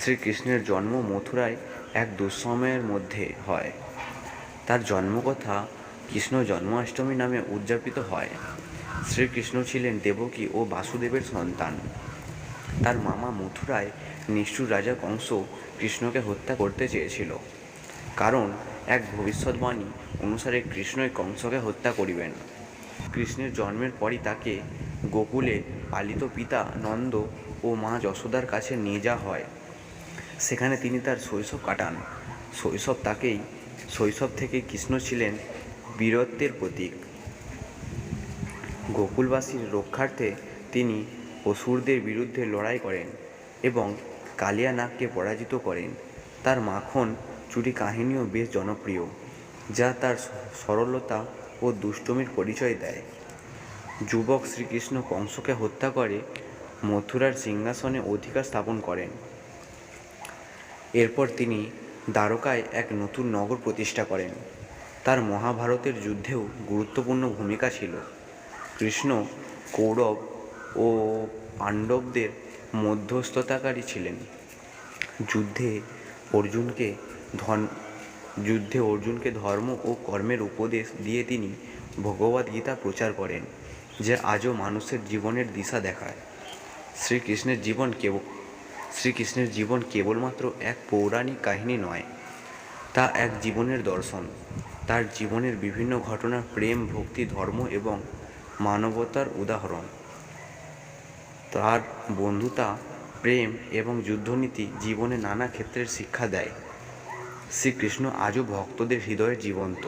শ্রীকৃষ্ণের জন্ম মথুরায় এক দুঃসময়ের মধ্যে হয়। তার জন্মকথা কৃষ্ণ জন্মাষ্টমী নামে উদযাপিত হয়। শ্রীকৃষ্ণ ছিলেন দেবকী ও বাসুদেবের সন্তান। তার মামা মথুরায় নিষ্ঠুর রাজা কংস কৃষ্ণকে হত্যা করতে চেয়েছিল, কারণ এক ভবিষ্যৎবাণী অনুসারে কৃষ্ণই কংসকে হত্যা করিবেন। কৃষ্ণের জন্মের পরই তাকে গোকুলে পালিত পিতা নন্দ ও মা যশোদার কাছে নিয়ে যাওয়া হয়। সেখানে তিনি তার শৈশব কাটান। শৈশব থেকেই কৃষ্ণ ছিলেন বীরত্বের প্রতীক। গোকুলবাসীর রক্ষার্থে তিনি অসুরদের বিরুদ্ধে লড়াই করেন এবং কালিয়া নাগকে পরাজিত করেন। তার মাখন চুরি কাহিনীও বেশ জনপ্রিয়, যা তার সরলতা ও দুষ্টুমির পরিচয় দেয়। যুবক শ্রীকৃষ্ণ কংসকে হত্যা করে মথুরার সিংহাসনে অধিকার স্থাপন করেন। এরপর তিনি দ্বারকায় এক নতুন নগর প্রতিষ্ঠা করেন। তার মহাভারতের যুদ্ধেও গুরুত্বপূর্ণ ভূমিকা ছিল। কৃষ্ণ কৌরব ও পাণ্ডবদের মধ্যস্থতাকারী ছিলেন। যুদ্ধে অর্জুনকে ধর্ম ও কর্মের উপদেশ দিয়ে তিনি ভগবদ্গীতা প্রচার করেন, যা আজও মানুষের জীবনের দিশা দেখায়। শ্রীকৃষ্ণের জীবন কেবলমাত্র এক পৌরাণিক কাহিনী নয়, তা এক জীবনের দর্শন। তার জীবনের বিভিন্ন ঘটনা প্রেম, ভক্তি, ধর্ম এবং মানবতার উদাহরণ। তার বন্ধুতা, প্রেম এবং যুদ্ধনীতি জীবনে নানা ক্ষেত্রের শিক্ষা দেয়। শ্রীকৃষ্ণ আজও ভক্তদের হৃদয়ে জীবন্ত।